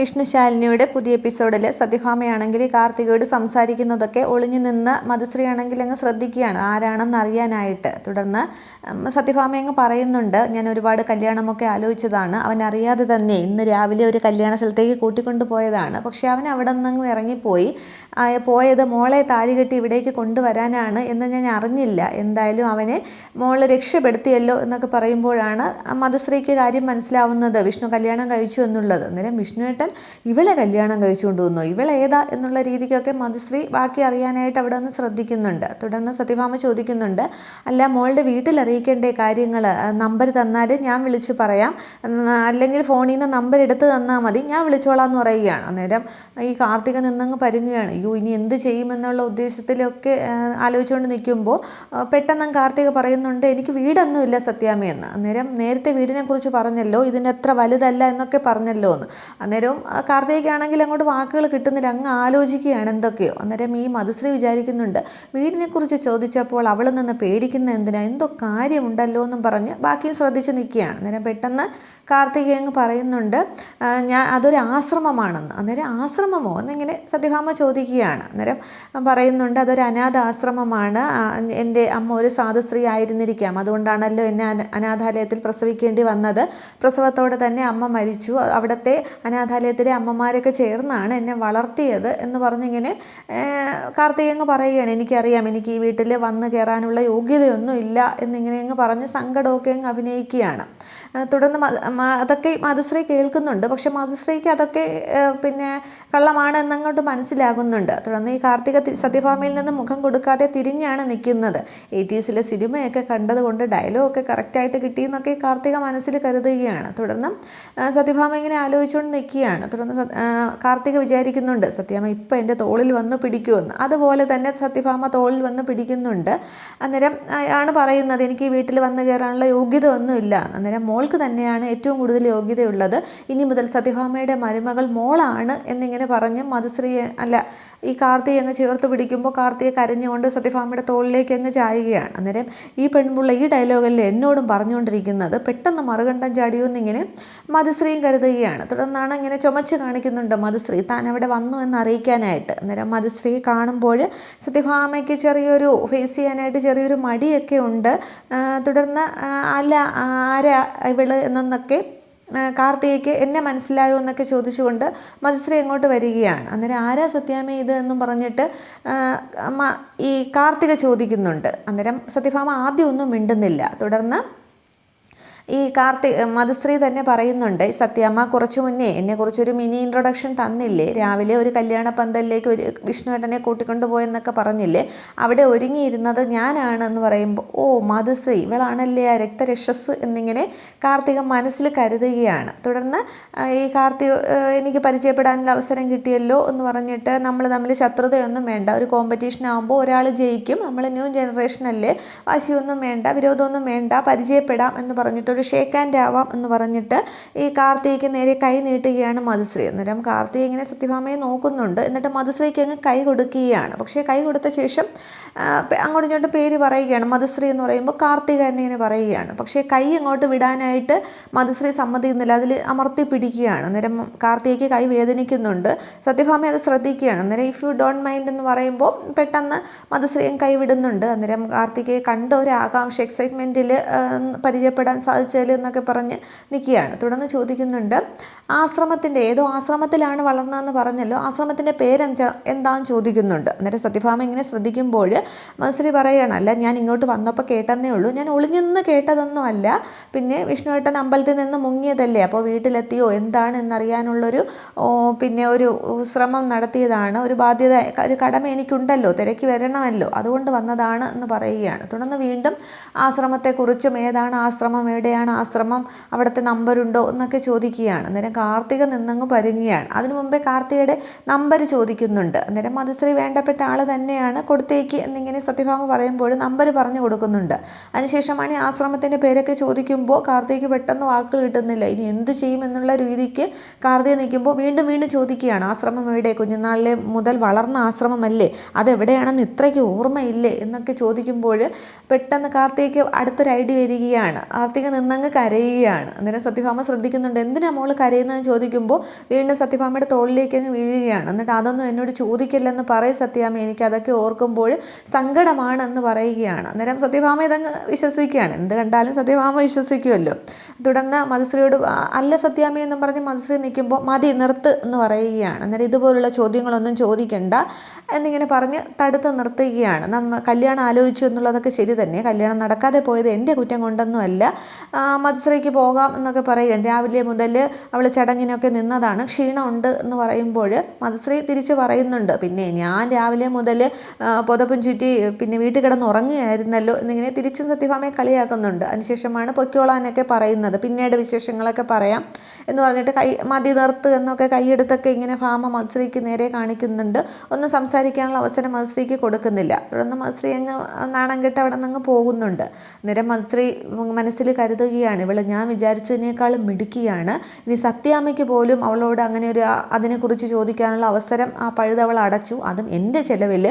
വിഷ്ണുശാലിനിയുടെ പുതിയ എപ്പിസോഡിൽ സത്യഭാമയാണെങ്കിൽ കാർത്തികയോട് സംസാരിക്കുന്നതൊക്കെ ഒളിഞ്ഞു നിന്ന് മധുശ്രീ ആണെങ്കിൽ അങ്ങ് ശ്രദ്ധിക്കുകയാണ് ആരാണെന്ന് അറിയാനായിട്ട്. തുടർന്ന് സത്യഭാമ അങ്ങ് പറയുന്നുണ്ട്, ഞാൻ ഒരുപാട് കല്യാണമൊക്കെ ആലോചിച്ചതാണ്, അവൻ അറിയാതെ തന്നെ ഇന്ന് രാവിലെ ഒരു കല്യാണ സ്ഥലത്തേക്ക് കൂട്ടിക്കൊണ്ടു പോയതാണ്. പക്ഷെ അവൻ അവിടെ നിന്നങ്ങ് ഇറങ്ങിപ്പോയി. പോയത് മോളെ താലി കെട്ടി ഇവിടേക്ക് കൊണ്ടുവരാനാണ് എന്ന് ഞാൻ അറിഞ്ഞില്ല. എന്തായാലും അവനെ മോളെ രക്ഷപ്പെടുത്തിയല്ലോ എന്നൊക്കെ പറയുമ്പോഴാണ് മധുശ്രീക്ക് കാര്യം മനസ്സിലാവുന്നത്, വിഷ്ണു കല്യാണം കഴിച്ചു എന്നുള്ളത്. അന്നേരം വിഷ്ണുവേട്ടൻ ഇവളെ കല്യാണം കഴിച്ചുകൊണ്ട് വന്നു, ഇവളേതാ എന്നുള്ള രീതിക്കൊക്കെ മധുശ്രീ ബാക്കി അറിയാനായിട്ട് അവിടെ നിന്ന് ശ്രദ്ധിക്കുന്നുണ്ട്. തുടർന്ന് സത്യഭാമ ചോദിക്കുന്നുണ്ട്, അല്ല മോളുടെ വീട്ടിൽ അറിയിക്കേണ്ട കാര്യങ്ങൾ നമ്പർ തന്നാൽ ഞാൻ വിളിച്ചു പറയാം, അല്ലെങ്കിൽ ഫോണിൽ നിന്ന് നമ്പർ എടുത്ത് തന്നാൽ മതി, ഞാൻ വിളിച്ചോളാം എന്ന് പറയുകയാണ്. അന്നേരം ഈ കാർത്തിക നിന്നങ്ങ് പരുങ്ങുകയാണ്. അയ്യോ ഇനി എന്ത് ചെയ്യുമെന്നുള്ള ഉദ്ദേശത്തിലൊക്കെ ആലോചിച്ചുകൊണ്ട് നിൽക്കുമ്പോൾ പെട്ടെന്ന് കാർത്തിക പറയുന്നുണ്ട്, എനിക്ക് വീടൊന്നുമില്ല സത്യാമ്മയെന്ന്. അന്നേരം നേരത്തെ വീടിനെ കുറിച്ച് പറഞ്ഞല്ലോ, ഇതിൻ്റെ അത്ര വലുതല്ല എന്നൊക്കെ പറഞ്ഞല്ലോ എന്ന്. അന്നേരം കാർത്തികയ്ക്കാണെങ്കിൽ അങ്ങോട്ട് വാക്കുകൾ കിട്ടുന്നില്ല, അങ്ങ് ആലോചിക്കുകയാണ് എന്തൊക്കെയോ. അന്നേരം ഈ മധുശ്രീ വിചാരിക്കുന്നുണ്ട്, വീടിനെ കുറിച്ച് ചോദിച്ചപ്പോൾ അവൾ നിന്ന് പേടിക്കുന്ന എന്തിനാ, എന്തോ കാര്യമുണ്ടല്ലോ എന്നും പറഞ്ഞ് ബാക്കിയും ശ്രദ്ധിച്ച് നിൽക്കുകയാണ്. അന്നേരം പെട്ടെന്ന് കാർത്തിക അങ്ങ് പറയുന്നുണ്ട്, അതൊരു ആശ്രമമാണെന്ന്. അന്നേരം ആശ്രമമോ എന്നിങ്ങനെ സത്യഭാമ ചോദിക്കുകയാണ്. അന്നേരം പറയുന്നുണ്ട്, അതൊരു അനാഥ ആശ്രമമാണ്, എൻ്റെ അമ്മ ഒരു സാധുസ്ത്രീ ആയിരുന്നിരിക്കാം, അതുകൊണ്ടാണല്ലോ എന്നെ അനാഥാലയത്തിൽ പ്രസവിക്കേണ്ടി വന്നത്. പ്രസവത്തോടെ തന്നെ അമ്മ മരിച്ചു, അവിടുത്തെ അനാഥാലയത്തിലെ അമ്മമാരൊക്കെ ചേർന്നാണ് എന്നെ വളർത്തിയത് എന്ന് പറഞ്ഞിങ്ങനെ കാർത്തിക അങ്ങ് പറയുകയാണ്. എനിക്കറിയാം, എനിക്ക് ഈ വീട്ടിൽ വന്നു കയറാനുള്ള യോഗ്യതയൊന്നും ഇല്ല എന്നിങ്ങനെ അങ്ങ് പറഞ്ഞ് സങ്കടമൊക്കെ അങ്ങ് അഭിനയിക്കുകയാണ്. തുടർന്ന് അതൊക്കെ മധുശ്രീ കേൾക്കുന്നുണ്ട്. പക്ഷെ മധുശ്രീക്ക് അതൊക്കെ പിന്നെ കള്ളമാണ് എന്നങ്ങോട്ട് മനസ്സിലാകുന്നുണ്ട്. തുടർന്ന് ഈ കാർത്തിക സത്യഭാമയിൽ നിന്ന് മുഖം കൊടുക്കാതെ തിരിഞ്ഞാണ് നിൽക്കുന്നത്. 80s സിനിമയൊക്കെ കണ്ടതുകൊണ്ട് ഡയലോഗൊക്കെ കറക്റ്റായിട്ട് കിട്ടിയെന്നൊക്കെ കാർത്തിക മനസ്സിൽ കരുതുകയാണ്. തുടർന്ന് സത്യഭാമ ഇങ്ങനെ ആലോചിച്ചുകൊണ്ട് നിൽക്കുകയാണ്. തുടർന്ന് കാർത്തിക വിചാരിക്കുന്നുണ്ട്, സത്യഭാമ ഇപ്പം എൻ്റെ തോളിൽ വന്ന് പിടിക്കുമെന്ന്. അതുപോലെ തന്നെ സത്യഭാമ തോളിൽ വന്ന് പിടിക്കുന്നുണ്ട്. അന്നേരം ആണ് പറയുന്നത്, എനിക്ക് ഈ വീട്ടിൽ വന്ന് കയറാനുള്ള യോഗ്യത ഒന്നുമില്ല. അന്നേരം മോൾക്ക് തന്നെയാണ് ഏറ്റവും കൂടുതൽ യോഗ്യതയുള്ളത്, ഇനി മുതൽ സത്യഭാമയുടെ മരുമകൾ മോളാണ് എന്നിങ്ങനെ പറഞ്ഞ് മധുശ്രീയെ ഈ കാർത്തിക അങ്ങ് ചേർത്ത് പിടിക്കുമ്പോൾ കാർത്തിക കരഞ്ഞുകൊണ്ട് സത്യഭാമയുടെ തോളിലേക്ക് അങ്ങ് ചായുകയാണ്. അന്നേരം ഈ പെൺപിള്ള ഈ ഡയലോഗല്ലേ എന്നോടും പറഞ്ഞുകൊണ്ടിരിക്കുന്നത്, പെട്ടെന്ന് മറുകണ്ഠം ചാടിയോന്നിങ്ങനെ മധുശ്രീയും കരുതുകയാണ്. തുടർന്നാണ് ഇങ്ങനെ ചുമച്ച് കാണിക്കുന്നുണ്ട് മധുശ്രീ താൻ അവിടെ വന്നു എന്ന് അറിയിക്കാനായിട്ട്. അന്നേരം മധുശ്രീ കാണുമ്പോൾ സത്യഭാമയ്ക്ക് ചെറിയൊരു ഫേസ് ചെയ്യാനായിട്ട് ചെറിയൊരു മടിയൊക്കെ ഉണ്ട്. തുടർന്ന് ആരാ ഇവള് എന്നൊക്കെ കാർത്തികയ്ക്ക് എന്നെ മനസ്സിലായോ എന്നൊക്കെ ചോദിച്ചുകൊണ്ട് മധുശ്രീ അങ്ങോട്ട് വരികയാണ്. അന്നേരം ആരാ സത്യാമ്മ ഇത് എന്നും പറഞ്ഞിട്ട് ഈ കാർത്തിക ചോദിക്കുന്നുണ്ട്. അന്നേരം സത്യഭാമ ആദ്യം ഒന്നും മിണ്ടുന്നില്ല. തുടർന്ന് ഈ മധുശ്രീ തന്നെ പറയുന്നുണ്ട്, സത്യാമ്മ കുറച്ചു മുന്നേ എന്നെക്കുറിച്ചൊരു മിനി ഇൻട്രൊഡക്ഷൻ തന്നില്ലേ, രാവിലെ ഒരു കല്യാണ പന്തലിലേക്ക് ഒരു വിഷ്ണുവേട്ടനെ കൂട്ടിക്കൊണ്ടു പോയെന്നൊക്കെ പറഞ്ഞില്ലേ, അവിടെ ഒരുങ്ങിയിരുന്നത് ഞാനാണ് എന്ന് പറയുമ്പോൾ, ഓ മധുശ്രീ ഇവളാണല്ലേ ആ രക്തരക്ഷസ് എന്നിങ്ങനെ കാർത്തിക മനസ്സിൽ കരുതുകയാണ്. തുടർന്ന് ഈ എനിക്ക് പരിചയപ്പെടാനുള്ള അവസരം കിട്ടിയല്ലോ എന്ന് പറഞ്ഞിട്ട് നമ്മൾ തമ്മിൽ ശത്രുതയൊന്നും വേണ്ട, ഒരു കോമ്പറ്റീഷൻ ആകുമ്പോൾ ഒരാൾ ജയിക്കും, നമ്മൾ ന്യൂ ജനറേഷനല്ലേ, വാശിയൊന്നും വേണ്ട, വിരോധമൊന്നും വേണ്ട, പരിചയപ്പെടാം എന്ന് പറഞ്ഞിട്ട് ഒരു ഷേക്ക് ഹാൻഡ് ആവാം എന്ന് പറഞ്ഞിട്ട് ഈ കാർത്തികയ്ക്ക് നേരെ കൈ നീട്ടുകയാണ് മധുശ്രീ. അന്നേരം കാർത്തിക ഇങ്ങനെ സത്യഭാമയെ നോക്കുന്നുണ്ട്. എന്നിട്ട് മധുശ്രീക്ക് അങ്ങ് കൈ കൊടുക്കുകയാണ്. പക്ഷേ കൈ കൊടുത്ത ശേഷം അങ്ങോട്ടും ഇങ്ങോട്ട് പേര് പറയുകയാണ്. മധുശ്രീ എന്ന് പറയുമ്പോൾ കാർത്തിക എന്നിങ്ങനെ പറയുകയാണ്. പക്ഷേ കൈ അങ്ങോട്ട് വിടാനായിട്ട് മധുശ്രീ സമ്മതിക്കുന്നില്ല, അതിൽ അമർത്തി പിടിക്കുകയാണ്. അന്നേരം കാർത്തികയ്ക്ക് കൈ വേദനിക്കുന്നുണ്ട്. സത്യഭാമ അത് ശ്രദ്ധിക്കുകയാണ്. അന്നേരം ഇഫ് യു ഡോണ്ട് മൈൻഡ് എന്ന് പറയുമ്പോൾ പെട്ടെന്ന് മധുശ്രീയും കൈ വിടുന്നുണ്ട്. അന്നേരം കാർത്തികയെ കണ്ട ഒരു ആകാംക്ഷ എക്സൈറ്റ്മെൻറ്റിൽ പരിചയപ്പെടാൻ സാധിച്ചാൽ എന്നൊക്കെ പറഞ്ഞ് നിൽക്കുകയാണ്. തുടർന്ന് ചോദിക്കുന്നുണ്ട്, ആശ്രമത്തിൻ്റെ ഏതോ ആശ്രമത്തിലാണ് വളർന്നതെന്ന് പറഞ്ഞല്ലോ, ആശ്രമത്തിൻ്റെ എന്താണെന്ന് ചോദിക്കുന്നുണ്ട്. അന്നേരം സത്യഭാമ ഇങ്ങനെ ശ്രദ്ധിക്കുമ്പോൾ മധുശ്രീ പറയുകയാണ്, അല്ല ഞാൻ ഇങ്ങോട്ട് വന്നപ്പോൾ കേട്ടെന്നേ ഉള്ളൂ, ഞാൻ ഒളിഞ്ഞെന്ന് കേട്ടതൊന്നും അല്ല, പിന്നെ വിഷ്ണുവേട്ടൻ അമ്പലത്തിൽ നിന്ന് മുങ്ങിയതല്ലേ, അപ്പോൾ വീട്ടിലെത്തിയോ എന്താണ് എന്നറിയാനുള്ളൊരു പിന്നെ ഒരു ശ്രമം നടത്തിയതാണ്, ഒരു ബാധ്യത ഒരു കടമ എനിക്കുണ്ടല്ലോ, തിരക്കി വരണമല്ലോ, അതുകൊണ്ട് വന്നതാണ് എന്ന് പറയുകയാണ്. തുടർന്ന് വീണ്ടും ആശ്രമത്തെക്കുറിച്ചും ഏതാണ് ആശ്രമം, എവിടെയാണ് ആശ്രമം, അവിടുത്തെ നമ്പറുണ്ടോ എന്നൊക്കെ ചോദിക്കുകയാണ്. അന്നേരം കാർത്തിക നിന്നങ്ങ് പരുങ്ങുകയാണ്. അതിനു മുമ്പേ കാർത്തികയുടെ നമ്പർ ചോദിക്കുന്നുണ്ട്. അന്നേരം മധുശ്രീ വേണ്ടപ്പെട്ട ആൾ തന്നെയാണ്, കൊടുത്തേക്ക് എന്നിങ്ങനെ സത്യഭാമ പറയുമ്പോൾ നമ്പർ പറഞ്ഞു കൊടുക്കുന്നുണ്ട്. അതിനുശേഷമാണ് ഈ ആശ്രമത്തിൻ്റെ പേരൊക്കെ ചോദിക്കുമ്പോൾ കാർത്തിക് പെട്ടെന്ന് വാക്കുകൾ കിട്ടുന്നില്ല. ഇനി എന്ത് ചെയ്യുമെന്നുള്ള രീതിക്ക് കാർത്തിക നിൽക്കുമ്പോൾ വീണ്ടും വീണ്ടും ചോദിക്കുകയാണ്, ആശ്രമം എവിടെ, കുഞ്ഞുനാളിലെ മുതൽ വളർന്ന ആശ്രമമല്ലേ, അതെവിടെയാണെന്ന് ഇത്രയ്ക്ക് ഓർമ്മയില്ലേ എന്നൊക്കെ ചോദിക്കുമ്പോൾ പെട്ടെന്ന് കാർത്തിക് അടുത്തൊരു ഐഡിയ വരികയാണ്. കാർത്തിക നിന്നങ്ങ് കരയുകയാണ്. അന്നേരം സത്യഭാമ ശ്രദ്ധിക്കുന്നുണ്ട്. എന്തിനാ മോള് കരയുന്നതെന്ന് ചോദിക്കുമ്പോൾ വീണ്ടും സത്യഭാമയുടെ തോളിലേക്ക് അങ്ങ് വീഴുകയാണ്. എന്നിട്ട് അതൊന്നും എന്നോട് ചോദിക്കില്ലെന്ന് പറയും സത്യാമ്മ, എനിക്ക് അതൊക്കെ ഓർക്കുമ്പോൾ സങ്കടമാണെന്ന് പറയുകയാണ്. അന്നേരം സത്യഭാമ ഇതങ്ങ് വിശ്വസിക്കുകയാണ്. എന്ത് കണ്ടാലും സത്യഭാമ വിശ്വസിക്കുമല്ലോ. തുടർന്ന് മധുശ്രീയോട് അല്ല സത്യാമ്മ എന്നും പറഞ്ഞ് മധുശ്രീ നിൽക്കുമ്പോൾ മതി നിർത്ത് എന്ന് പറയുകയാണ്. അന്നേരം ഇതുപോലുള്ള ചോദ്യങ്ങളൊന്നും ചോദിക്കണ്ട എന്നിങ്ങനെ പറഞ്ഞ് തടുത്ത് നിർത്തുകയാണ്. കല്യാണം ആലോചിച്ചു എന്നുള്ളതൊക്കെ ശരി തന്നെ, കല്യാണം നടക്കാതെ പോയത് എൻ്റെ കുറ്റം കൊണ്ടൊന്നുമല്ല, മധുശ്രീക്ക് പോകാം എന്നൊക്കെ പറയുകയാണ്. രാവിലെ മുതൽ അവൾ ചടങ്ങിനൊക്കെ നിന്നതാണ്, ക്ഷീണമുണ്ട് എന്ന് പറയുമ്പോൾ മധുശ്രീ തിരിച്ച് പറയുന്നുണ്ട്, പിന്നെ ഞാൻ രാവിലെ മുതൽ പുതപ്പും ചുറ്റി പിന്നെ വീട്ടിൽ കിടന്ന് ഉറങ്ങുകയായിരുന്നല്ലോ എന്നിങ്ങനെ തിരിച്ചും സത്യഭാമയെ കളിയാക്കുന്നുണ്ട്. അതിനുശേഷമാണ് പൊയ്ക്കോളാനൊക്കെ പറയുന്നത്, പിന്നീട് വിശേഷങ്ങളൊക്കെ പറയാം എന്ന് പറഞ്ഞിട്ട് മതി നിർത്ത് എന്നൊക്കെ കൈയെടുത്തൊക്കെ ഇങ്ങനെ ഭാമ മധുശ്രീക്ക് നേരെ കാണിക്കുന്നുണ്ട്. ഒന്ന് സംസാരിക്കാനുള്ള അവസരം മധുശ്രീക്ക് കൊടുക്കുന്നില്ല. തുടർന്ന് മധുശ്രീ അങ്ങ് നാണം കെട്ട് അവിടെ നിന്ന് പോകുന്നുണ്ട്. അന്നേരം മധുശ്രീ മനസ്സിൽ കരുതുകയാണ്, ഇവള് ഞാൻ വിചാരിച്ചതിനേക്കാളും മിടുക്കിയാണ്, ഇനി സത്യാമ്മയ്ക്ക് പോലും അവളോട് അങ്ങനെ ഒരു അതിനെക്കുറിച്ച് ചോദിക്കാനുള്ള അവസരം ആ പഴുതവൾ അടച്ചു, അതും എൻ്റെ ചെലവിൽ.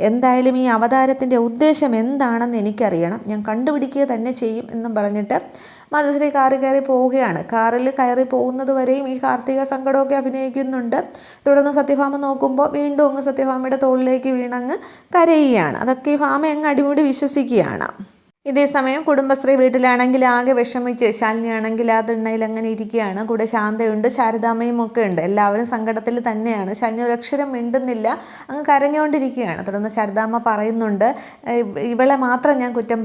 എന്തായാലും ഈ അവതാരത്തിൻ്റെ ഉദ്ദേശം എന്താണെന്ന് എനിക്കറിയണം, ഞാൻ കണ്ടുപിടിക്കുക തന്നെ ചെയ്യും എന്നും പറഞ്ഞിട്ട് മധുശ്രീ കാറിൽ കയറി പോവുകയാണ്. കാറിൽ കയറി പോകുന്നത് വരെയും ഈ കാർത്തിക സങ്കടമൊക്കെ അഭിനയിക്കുന്നുണ്ട്. തുടർന്ന് സത്യഭാമ നോക്കുമ്പോൾ വീണ്ടും അങ്ങ് സത്യഭാമയുടെ തോളിലേക്ക് വീണങ്ങ് കരയുകയാണ്. അതൊക്കെ ഈ ഭാമ അങ്ങ് അടിമുടി വിശ്വസിക്കുകയാണ്. ഇതേസമയം കുടുംബശ്രീ വീട്ടിലാണെങ്കിൽ ആകെ വിഷമിച്ച് ശാലിനിയാണെങ്കിൽ ആ തിണ്ണയിൽ അങ്ങനെ ഇരിക്കുകയാണ്. കൂടെ ശാന്തയുണ്ട്, ശാരദാമ്മയും ഒക്കെ ഉണ്ട്. എല്ലാവരും സങ്കടത്തിൽ തന്നെയാണ്. ശാലിനി ഒരക്ഷരം മിണ്ടുന്നില്ല, അങ്ങ് കരഞ്ഞുകൊണ്ടിരിക്കുകയാണ്. തുടർന്ന് ശാരദാമ്മ പറയുന്നുണ്ട്, ഇവളെ മാത്രം ഞാൻ കുറ്റം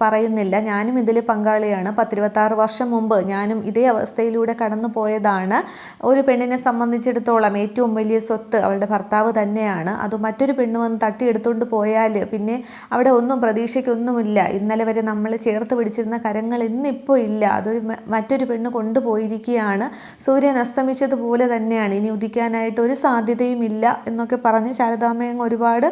പറയുന്നില്ല, ഞാനും ഇതിൽ പങ്കാളിയാണ്. 10-26 വർഷം മുമ്പ് ഞാനും ഇതേ അവസ്ഥയിലൂടെ കടന്നു പോയതാണ്. ഒരു പെണ്ണിനെ സംബന്ധിച്ചിടത്തോളം ഏറ്റവും വലിയ സ്വത്ത് അവളുടെ ഭർത്താവ് തന്നെയാണ്. അത് മറ്റൊരു പെണ്ണ് വന്ന് തട്ടിയെടുത്തുകൊണ്ട് പോയാൽ പിന്നെ അവിടെ ഒന്നും പ്രതീക്ഷയ്ക്കൊന്നുമില്ല. ഇന്നലെ വരെ നമ്മൾ ചേർത്ത് പിടിച്ചിരുന്ന കരങ്ങൾ ഇന്നിപ്പോൾ ഇല്ല, അതൊരു മറ്റൊരു പെണ്ണ് കൊണ്ടുപോയിരിക്കുകയാണ്. സൂര്യൻ അസ്തമിച്ചതുപോലെ തന്നെയാണ്, ഇനി ഉദിക്കാനായിട്ട് ഒരു സാധ്യതയും ഇല്ല എന്നൊക്കെ പറഞ്ഞ് ശാരദാമ്മയങ്ങ് ഒരുപാട്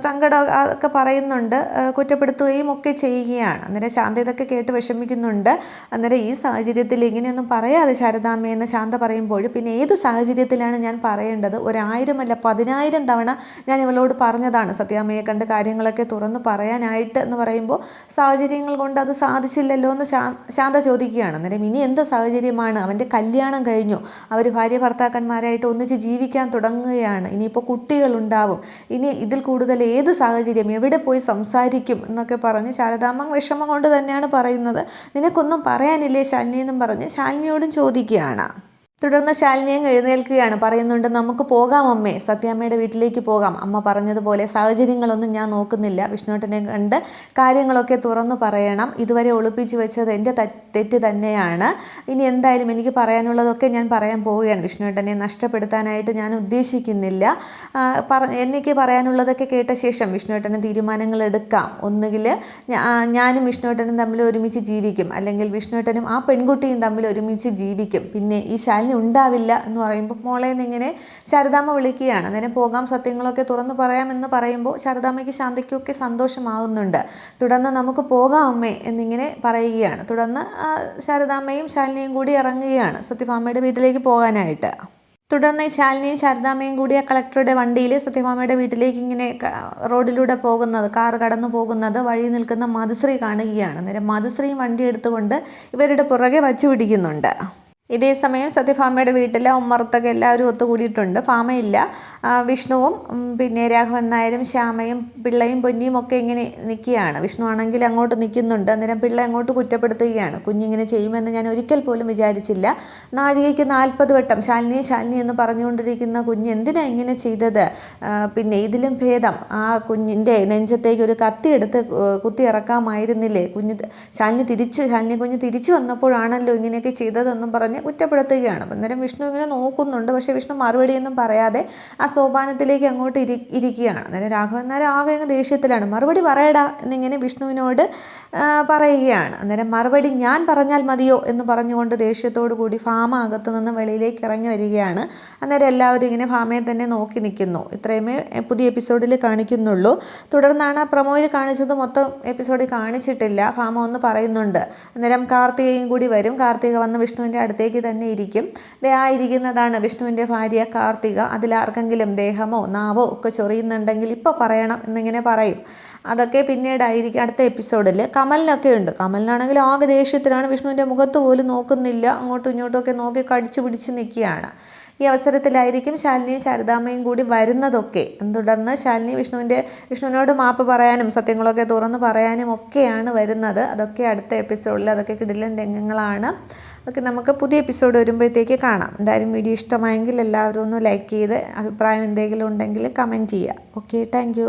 സങ്കടം ഒക്കെ പറയുന്നുണ്ട്, കുറ്റപ്പെടുത്തുകയും ഒക്കെ ചെയ്യുകയാണ്. അന്നേരം ശാന്ത ഇതൊക്കെ കേട്ട് വിഷമിക്കുന്നുണ്ട്. അന്നേരം ഈ സാഹചര്യത്തിൽ ഇങ്ങനെയൊന്നും പറയാതെ ശാരദാമ്മയെന്ന് ശാന്ത പറയുമ്പോൾ പിന്നെ ഏത് സാഹചര്യത്തിലാണ് ഞാൻ പറയേണ്ടത്? 1000 അല്ല 10,000 തവണ ഞാൻ ഇവളോട് പറഞ്ഞതാണ് സത്യാമ്മയെ കണ്ട് കാര്യങ്ങളൊക്കെ തുറന്നു പറയാനായിട്ട് എന്ന് പറയുമ്പോൾ സാഹചര്യങ്ങൾ കൊണ്ട് അത് സാധിച്ചില്ലല്ലോ എന്ന് ശാന്ത ചോദിക്കുകയാണ്. അന്നേരം ഇനി എന്ത് സാഹചര്യമാണ്? അവൻ്റെ കല്യാണം കഴിഞ്ഞു, അവർ ഭാര്യ ഭർത്താക്കന്മാരായിട്ട് ഒന്നിച്ച് ജീവിക്കാൻ തുടങ്ങുകയാണ്, ഇനിയിപ്പോൾ കുട്ടികളുണ്ടാവും, ഇനി ഇതിൽ കൂടുതൽ ഏത് സാഹചര്യം, എവിടെ പോയി സംസാരിക്കും എന്നൊക്കെ പറഞ്ഞ് ശാരദാമ്മ വിഷമം കൊണ്ട് തന്നെയാണ് പറയുന്നത്. നിനക്കൊന്നും പറയാനില്ലേ ശാലിനി എന്നും പറഞ്ഞ് ശാലിനിയോടും ചോദിക്കുകയാണ്. തുടർന്ന് ശാലിനിയും എഴുന്നേൽക്കുകയാണ്. പറയുന്നുണ്ട്, നമുക്ക് പോകാം അമ്മേ, സത്യാമ്മയുടെ വീട്ടിലേക്ക് പോകാം. അമ്മ പറഞ്ഞതുപോലെ സാഹചര്യങ്ങളൊന്നും ഞാൻ നോക്കുന്നില്ല, വിഷ്ണുവേട്ടനെ കണ്ട് കാര്യങ്ങളൊക്കെ തുറന്നു പറയണം. ഇതുവരെ ഒളിപ്പിച്ച് വെച്ചത് എൻ്റെ തെറ്റ് തന്നെയാണ്. ഇനി എന്തായാലും എനിക്ക് പറയാനുള്ളതൊക്കെ ഞാൻ പറയാൻ പോവുകയാണ്. വിഷ്ണുവേട്ടനെ നഷ്ടപ്പെടുത്താനായിട്ട് ഞാൻ ഉദ്ദേശിക്കുന്നില്ല. എനിക്ക് പറയാനുള്ളതൊക്കെ കേട്ട ശേഷം വിഷ്ണുവേട്ടന് തീരുമാനങ്ങൾ എടുക്കാം. ഒന്നുകിൽ ഞാനും വിഷ്ണുവേട്ടനും തമ്മിൽ ഒരുമിച്ച് ജീവിക്കും, അല്ലെങ്കിൽ വിഷ്ണുവേട്ടനും ആ പെൺകുട്ടിയും തമ്മിൽ ഒരുമിച്ച് ജീവിക്കും. പിന്നെ ഈ ശാലിനി ഉണ്ടാവില്ല എന്ന് പറയുമ്പോൾ മോളേന്ന് ഇങ്ങനെ ശാരദാമ്മ വിളിക്കുകയാണ്. അന്നേരം പോകാം, സത്യങ്ങളൊക്കെ തുറന്നു പറയാമെന്ന് പറയുമ്പോൾ ശാരദാമ്മയ്ക്ക് ശാന്തയ്ക്കൊക്കെ സന്തോഷമാകുന്നുണ്ട്. തുടർന്ന് നമുക്ക് പോകാം അമ്മേ എന്നിങ്ങനെ പറയുകയാണ്. തുടർന്ന് ശാരദാമ്മയും ശാലിനിയും കൂടി ഇറങ്ങുകയാണ് സത്യഭാമയുടെ വീട്ടിലേക്ക് പോകാനായിട്ട്. തുടർന്ന് ശാലിനിയും ശാരദാമ്മയും കൂടി ആ കളക്ടറുടെ വണ്ടിയിൽ സത്യഭാമയുടെ വീട്ടിലേക്ക് ഇങ്ങനെ റോഡിലൂടെ പോകുന്നത്, കാർ കടന്നു പോകുന്നത് വഴി നിൽക്കുന്ന മധുശ്രീ കാണുകയാണ്. അന്നേരം മധുശ്രീയും വണ്ടി എടുത്തുകൊണ്ട് ഇവരുടെ പുറകെ വച്ചു പിടിക്കുന്നുണ്ട്. ഇതേസമയം സത്യഭാമയുടെ വീട്ടിൽ ഉമ്മറത്തൊക്കെ എല്ലാവരും ഒത്തുകൂടിയിട്ടുണ്ട്. ഭാമയില്ല, വിഷ്ണുവും പിന്നെ രാഘവൻ നായരും ശ്യാമയും പിള്ളയും പൊന്നിയും ഒക്കെ ഇങ്ങനെ നിൽക്കുകയാണ്. വിഷ്ണു ആണെങ്കിൽ അങ്ങോട്ട് നിൽക്കുന്നുണ്ട്. അന്നേരം പിള്ള അങ്ങോട്ട് കുറ്റപ്പെടുത്തുകയാണ്. കുഞ്ഞിങ്ങനെ ചെയ്യുമെന്ന് ഞാൻ ഒരിക്കൽ പോലും വിചാരിച്ചില്ല. നാഴികയ്ക്ക് 40 വട്ടം ശാലിനി ശാലിനി എന്ന് പറഞ്ഞുകൊണ്ടിരിക്കുന്ന കുഞ്ഞ് എന്തിനാ ഇങ്ങനെ ചെയ്തത്? പിന്നെ ഇതിലും ഭേദം ആ കുഞ്ഞിൻ്റെ നെഞ്ചത്തേക്ക് ഒരു കത്തിയെടുത്ത് കുത്തി ഇറക്കാമായിരുന്നില്ലേ? ശാലിനി കുഞ്ഞ് തിരിച്ചു വന്നപ്പോഴാണല്ലോ ഇങ്ങനെയൊക്കെ ചെയ്തതെന്നും പറഞ്ഞ് കുറ്റപ്പെടുത്തുകയാണ്. അപ്പം അന്നേരം വിഷ്ണു ഇങ്ങനെ നോക്കുന്നുണ്ട്, പക്ഷേ വിഷ്ണു മറുപടിയൊന്നും പറയാതെ ആ സോപാനത്തിലേക്ക് അങ്ങോട്ട് ഇരിക്കുകയാണ്. അന്നേരം രാഘവൻ നായർ ആകെ അങ്ങ് ദേഷ്യത്തിലാണ്. മറുപടി പറയടാ എന്നിങ്ങനെ വിഷ്ണുവിനോട് പറയുകയാണ്. അന്നേരം മറുപടി ഞാൻ പറഞ്ഞാൽ മതിയോ എന്ന് പറഞ്ഞുകൊണ്ട് ദേഷ്യത്തോടു കൂടി ഭാമ അകത്തു നിന്ന് വെളിയിലേക്ക് ഇറങ്ങി വരികയാണ്. അന്നേരം എല്ലാവരും ഇങ്ങനെ ഭാമയെ തന്നെ നോക്കി നിൽക്കുന്നു. ഇത്രയുമേ പുതിയ എപ്പിസോഡിൽ കാണിക്കുന്നുള്ളൂ. തുടർന്നാണ് ആ പ്രൊമോയിൽ കാണിച്ചത് മൊത്തം എപ്പിസോഡിൽ കാണിച്ചിട്ടില്ല. ഭാമ ഒന്ന് പറയുന്നുണ്ട്. അന്നേരം കാർത്തികയും കൂടി വരും. കാർത്തിക വന്ന് വിഷ്ണുവിൻ്റെ അടുത്തേക്ക് തന്നെ ഇരിക്കും. ആ ഇരിക്കുന്നതാണ് വിഷ്ണുവിൻ്റെ ഭാര്യ കാർത്തിക. അതിലാർക്കെങ്കിലും ദേഹമോ നാവോ ഒക്കെ ചൊറിയുന്നുണ്ടെങ്കിൽ ഇപ്പോൾ പറയണം എന്നിങ്ങനെ പറയും. അതൊക്കെ പിന്നീടായിരിക്കും അടുത്ത എപ്പിസോഡിൽ. കമലിനൊക്കെ ഉണ്ട്. കമലിനാണെങ്കിൽ ആകെ ദേഷ്യത്തിലാണ്. വിഷ്ണുവിൻ്റെ മുഖത്ത് പോലും നോക്കുന്നില്ല. അങ്ങോട്ടും ഇങ്ങോട്ടുമൊക്കെ നോക്കി കടിച്ചു പിടിച്ച് നിൽക്കുകയാണ്. ഈ അവസരത്തിലായിരിക്കും ശാലിനിയും ശാരദാമ്മയും കൂടി വരുന്നതൊക്കെ. തുടർന്ന് ശാലിനി വിഷ്ണുവിനോട് മാപ്പ് പറയാനും സത്യങ്ങളൊക്കെ തുറന്ന് പറയാനും ഒക്കെയാണ് വരുന്നത്. അതൊക്കെ അടുത്ത എപ്പിസോഡിൽ. അതൊക്കെ കിടിലൻ രംഗങ്ങളാണ്. അതൊക്കെ നമുക്ക് പുതിയ എപ്പിസോഡ് വരുമ്പോഴത്തേക്ക് കാണാം. എന്തായാലും വീഡിയോ ഇഷ്ടമായെങ്കിൽ എല്ലാവരും ഒന്ന് ലൈക്ക് ചെയ്ത് അഭിപ്രായം എന്തെങ്കിലും ഉണ്ടെങ്കിൽ കമൻറ്റ് ചെയ്യുക. Okay, thank